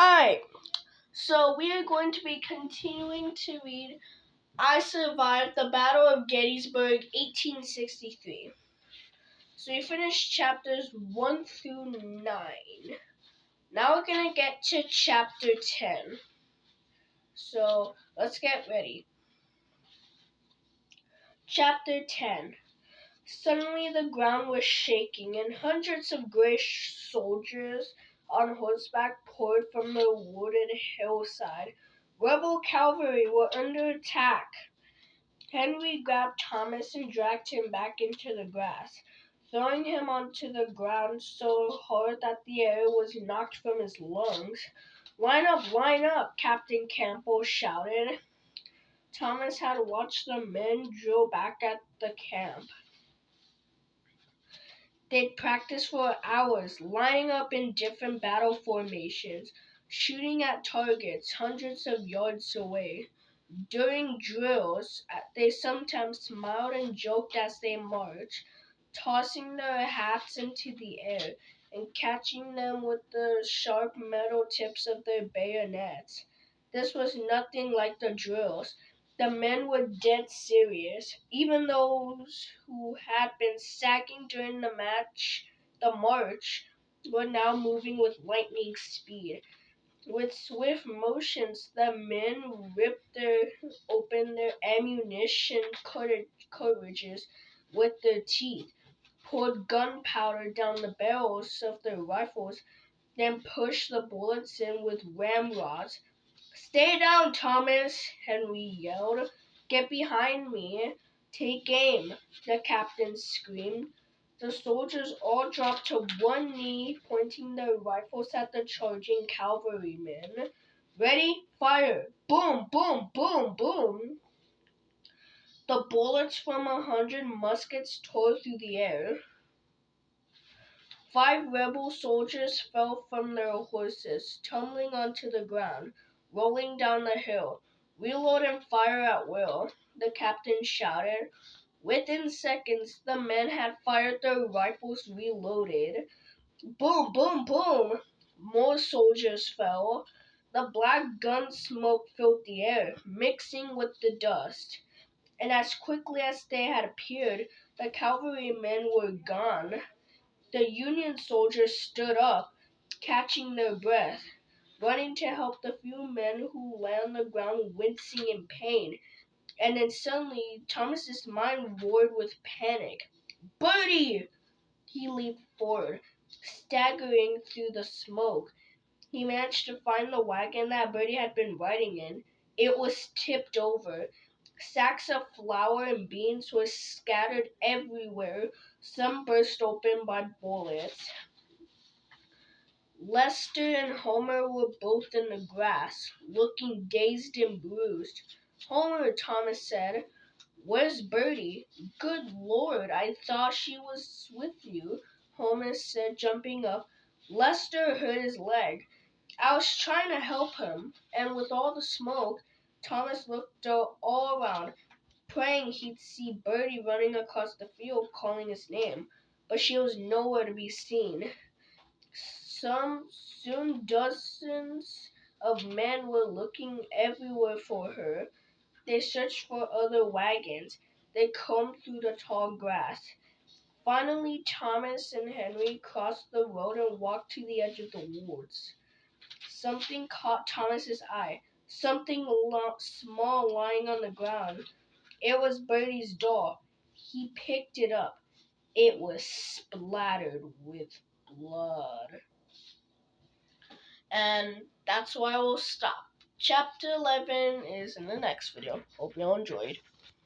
Alright, so we are going to be continuing to read I Survived the Battle of Gettysburg, 1863. So we finished chapters 1 through 9. Now we're going to get to chapter 10. So let's get ready. Chapter 10. Suddenly the ground was shaking, and hundreds of gray soldiers on horseback poured from the wooded hillside. Rebel cavalry were under attack. Henry grabbed Thomas and dragged him back into the grass, throwing him onto the ground so hard that the air was knocked from his lungs. Line up, Captain Campbell shouted. Thomas had watched the men drill back at the camp. They'd practiced for hours, lining up in different battle formations, shooting at targets hundreds of yards away. During drills, they sometimes smiled and joked as they marched, tossing their hats into the air and catching them with the sharp metal tips of their bayonets. This was nothing like the drills. The men were dead serious. Even those who had been sagging during the march were now moving with lightning speed. With swift motions, the men ripped open their ammunition cartridges with their teeth, poured gunpowder down the barrels of their rifles, then pushed the bullets in with ramrods. "Stay down, Thomas!" Henry yelled. "Get behind me! Take aim!" the captain screamed. The soldiers all dropped to one knee, pointing their rifles at the charging cavalrymen. "Ready? Fire!" Boom, boom, boom, boom! The bullets from 100 muskets tore through the air. 5 rebel soldiers fell from their horses, tumbling onto the ground, rolling down the hill. "Reload and fire at will," the captain shouted. Within seconds, the men had fired their rifles reloaded. Boom, boom, boom! More soldiers fell. The black gun smoke filled the air, mixing with the dust. And as quickly as they had appeared, the cavalrymen were gone. The Union soldiers stood up, catching their breath, running to help the few men who lay on the ground wincing in pain. And then suddenly, Thomas's mind roared with panic. "Bertie!" He leaped forward, staggering through the smoke. He managed to find the wagon that Bertie had been riding in. It was tipped over. Sacks of flour and beans were scattered everywhere, some burst open by bullets. Lester and Homer were both in the grass, looking dazed and bruised. "Homer," Thomas said, "where's Bertie?" "Good Lord, I thought she was with you," Homer said, jumping up. "Lester hurt his leg. I was trying to help him." And with all the smoke, Thomas looked all around, praying he'd see Bertie running across the field calling his name. But she was nowhere to be seen. Soon dozens of men were looking everywhere for her. They searched for other wagons. They combed through the tall grass. Finally, Thomas and Henry crossed the road and walked to the edge of the woods. Something caught Thomas's eye. Something small lying on the ground. It was Bertie's doll. He picked it up. It was splattered with blood. And that's why we'll stop. Chapter 11 is in the next video. Hope you all enjoyed.